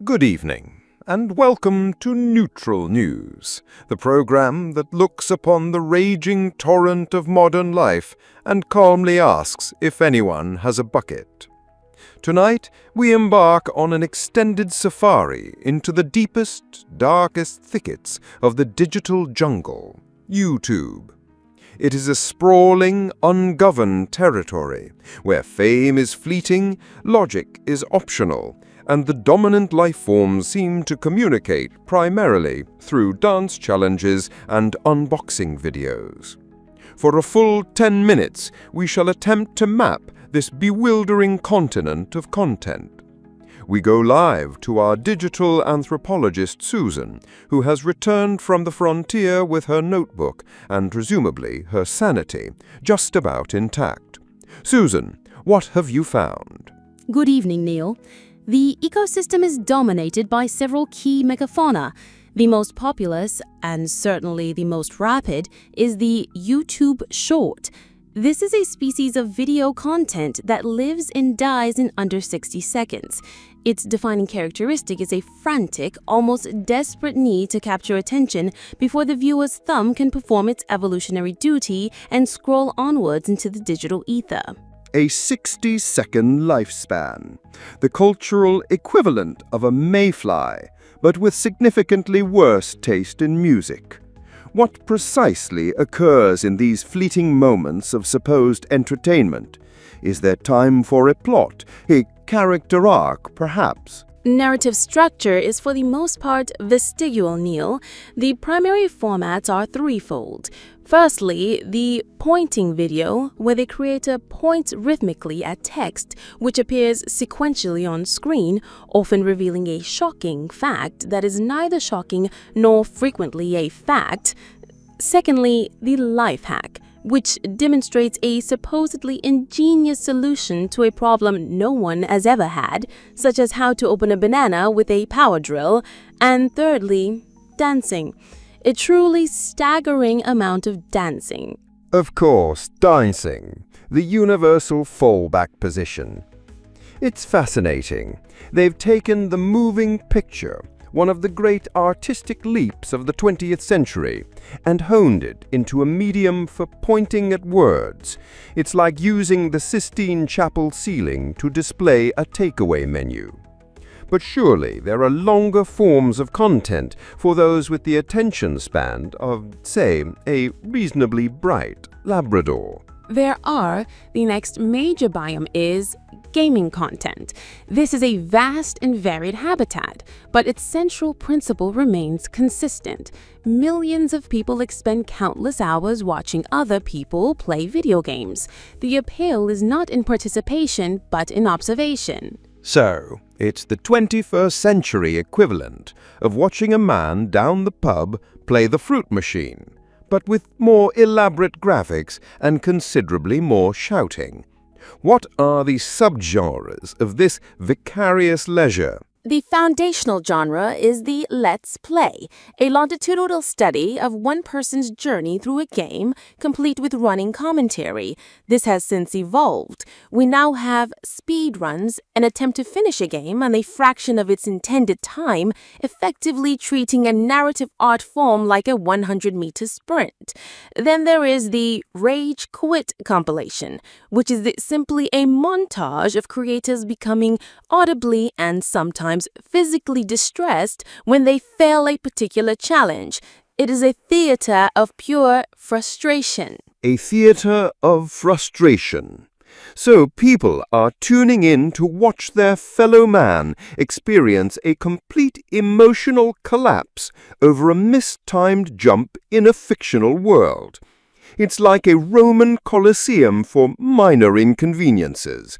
Good evening, and welcome to Neutral News, the program that looks upon the raging torrent of modern life and calmly asks if anyone has a bucket. Tonight, we embark on an extended safari into the deepest, darkest thickets of the digital jungle, YouTube. It is a sprawling, ungoverned territory where fame is fleeting, logic is optional, and the dominant life forms seem to communicate primarily through dance challenges and unboxing videos. For a full 10 minutes, we shall attempt to map this bewildering continent of content. We go live to our digital anthropologist Susan, who has returned from the frontier with her notebook and presumably her sanity just about intact. Susan, what have you found? Good evening, Neil. The ecosystem is dominated by several key megafauna. The most populous, and certainly the most rapid, is the YouTube Short. This is a species of video content that lives and dies in under 60 seconds. Its defining characteristic is a frantic, almost desperate need to capture attention before the viewer's thumb can perform its evolutionary duty and scroll onwards into the digital ether. A 60-second lifespan, the cultural equivalent of a mayfly, but with significantly worse taste in music. What precisely occurs in these fleeting moments of supposed entertainment? Is there time for a plot, a character arc, perhaps? Narrative structure is for the most part vestigial, Neil. The primary formats are threefold. Firstly, the pointing video, where the creator points rhythmically at text, which appears sequentially on screen, often revealing a shocking fact that is neither shocking nor frequently a fact. Secondly, the life hack, which demonstrates a supposedly ingenious solution to a problem no one has ever had, such as how to open a banana with a power drill. And thirdly, dancing. A truly staggering amount of dancing. Of course, dancing, the universal fallback position. It's fascinating. They've taken the moving picture, one of the great artistic leaps of the 20th century, and honed it into a medium for pointing at words. It's like using the Sistine Chapel ceiling to display a takeaway menu. But surely there are longer forms of content for those with the attention span of, say, a reasonably bright Labrador. There are. The next major biome is gaming content. This is a vast and varied habitat, but its central principle remains consistent. Millions of people expend countless hours watching other people play video games. The appeal is not in participation, but in observation. So, it's the 21st century equivalent of watching a man down the pub play the fruit machine, but with more elaborate graphics and considerably more shouting. What are the subgenres of this vicarious leisure? The foundational genre is the Let's Play, a longitudinal study of one person's journey through a game, complete with running commentary. This has since evolved. We now have speedruns, an attempt to finish a game on a fraction of its intended time, effectively treating a narrative art form like a 100-meter sprint. Then there is the Rage Quit compilation, which is simply a montage of creators becoming audibly and sometimes physically distressed when they fail a particular challenge. It is a theater of pure frustration. A theater of frustration. So people are tuning in to watch their fellow man experience a complete emotional collapse over a mistimed jump in a fictional world. It's like a Roman Colosseum for minor inconveniences.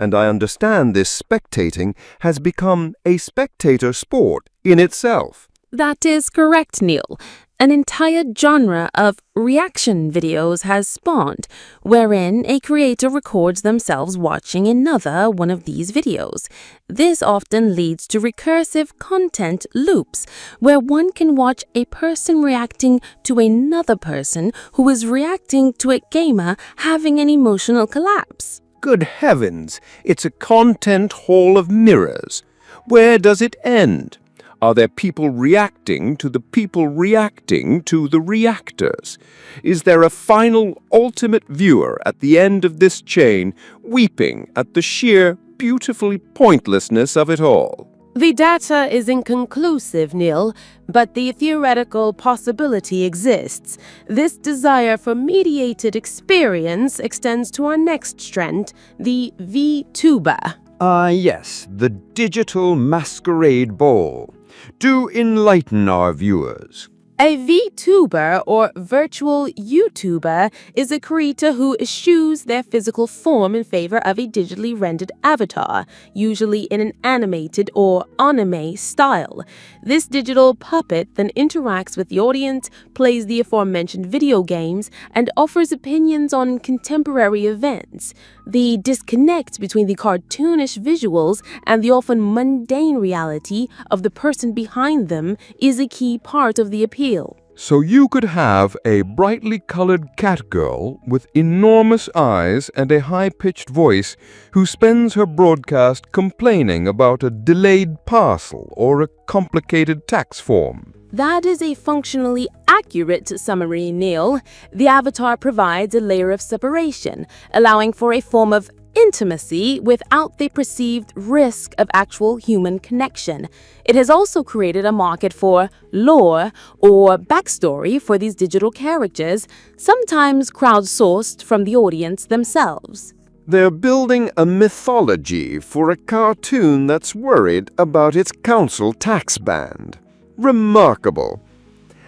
And I understand this spectating has become a spectator sport in itself. That is correct, Neil. An entire genre of reaction videos has spawned, wherein a creator records themselves watching another one of these videos. This often leads to recursive content loops, where one can watch a person reacting to another person who is reacting to a gamer having an emotional collapse. Good heavens, it's a content hall of mirrors. Where does it end? Are there people reacting to the people reacting to the reactors? Is there a final ultimate viewer at the end of this chain weeping at the sheer, beautifully pointlessness of it all? The data is inconclusive, Neil, but the theoretical possibility exists. This desire for mediated experience extends to our next trend, the VTuber. Yes, the digital masquerade ball. Do enlighten our viewers. A VTuber, or virtual YouTuber, is a creator who eschews their physical form in favor of a digitally rendered avatar, usually in an animated or anime style. This digital puppet then interacts with the audience, plays the aforementioned video games, and offers opinions on contemporary events. The disconnect between the cartoonish visuals and the often mundane reality of the person behind them is a key part of the appeal. So you could have a brightly colored cat girl with enormous eyes and a high-pitched voice who spends her broadcast complaining about a delayed parcel or a complicated tax form. That is a functionally accurate summary, Neil. The avatar provides a layer of separation, allowing for a form of intimacy without the perceived risk of actual human connection. It has also created a market for lore or backstory for these digital characters, sometimes crowdsourced from the audience themselves. They're building a mythology for a cartoon that's worried about its council tax band. Remarkable.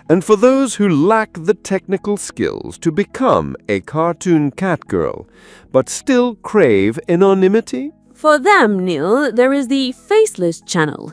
And for those who lack the technical skills to become a cartoon catgirl, but still crave anonymity? For them, Neil, there is the Faceless channel.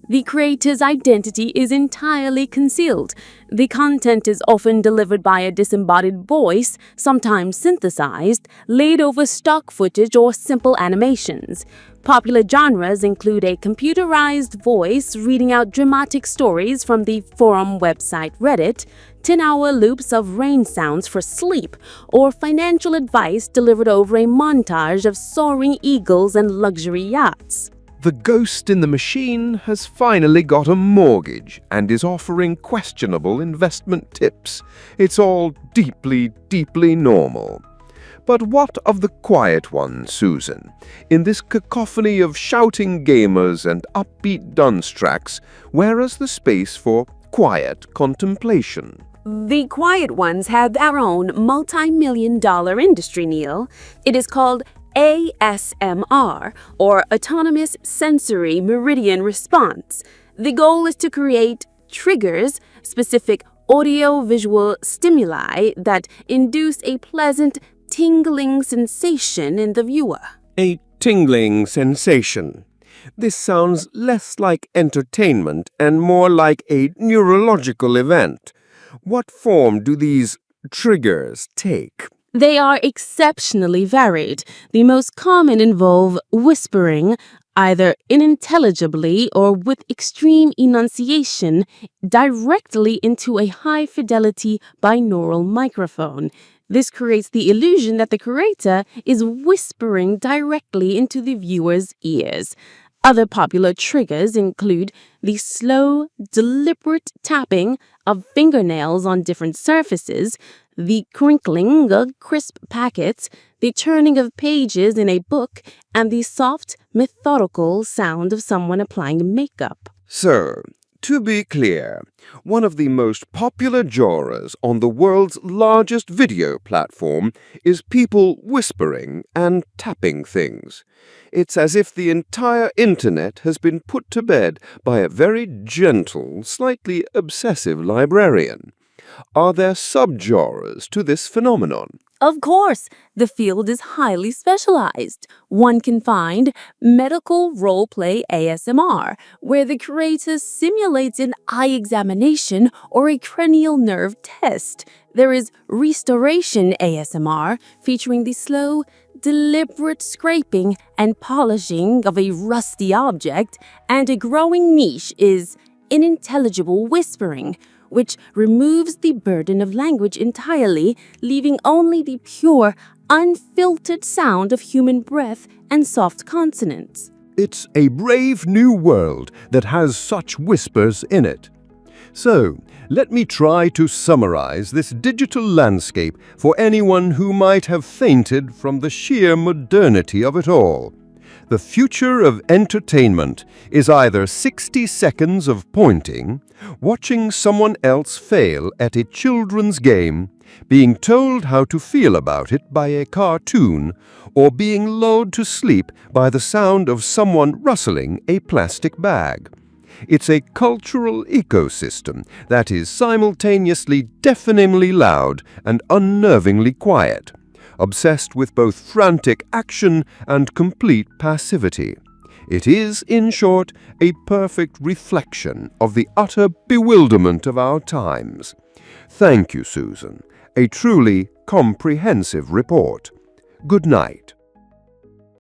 The creator's identity is entirely concealed. The content is often delivered by a disembodied voice, sometimes synthesized, laid over stock footage or simple animations. Popular genres include a computerized voice reading out dramatic stories from the forum website Reddit, 10-hour loops of rain sounds for sleep, or financial advice delivered over a montage of soaring eagles and luxury yachts. The ghost in the machine has finally got a mortgage and is offering questionable investment tips. It's all deeply, deeply normal. But what of the quiet one, Susan? In this cacophony of shouting gamers and upbeat dunce tracks, where is the space for quiet contemplation? The quiet ones have their own multi-million-dollar industry, Neil. It is called ASMR, or Autonomous Sensory Meridian Response. The goal is to create triggers, specific audio-visual stimuli that induce a pleasant, tingling sensation in the viewer. A tingling sensation. This sounds less like entertainment and more like a neurological event. What form do these triggers take? They are exceptionally varied. The most common involve whispering, either unintelligibly or with extreme enunciation, directly into a high-fidelity binaural microphone. This creates the illusion that the creator is whispering directly into the viewer's ears. Other popular triggers include the slow, deliberate tapping of fingernails on different surfaces, the crinkling of crisp packets, the turning of pages in a book, and the soft, methodical sound of someone applying makeup. So, to be clear, one of the most popular genres on the world's largest video platform is people whispering and tapping things. It's as if the entire internet has been put to bed by a very gentle, slightly obsessive librarian. Are there subgenres to this phenomenon? Of course, the field is highly specialized. One can find medical roleplay ASMR, where the creator simulates an eye examination or a cranial nerve test. There is restoration ASMR, featuring the slow, deliberate scraping and polishing of a rusty object, and a growing niche is unintelligible whispering, which removes the burden of language entirely, leaving only the pure, unfiltered sound of human breath and soft consonants. It's a brave new world that has such whispers in it. So, let me try to summarize this digital landscape for anyone who might have fainted from the sheer modernity of it all. The future of entertainment is either 60 seconds of pointing, watching someone else fail at a children's game, being told how to feel about it by a cartoon, or being lulled to sleep by the sound of someone rustling a plastic bag. It's a cultural ecosystem that is simultaneously deafeningly loud and unnervingly quiet, obsessed with both frantic action and complete passivity. It is, in short, a perfect reflection of the utter bewilderment of our times. Thank you, Susan. A truly comprehensive report. Good night.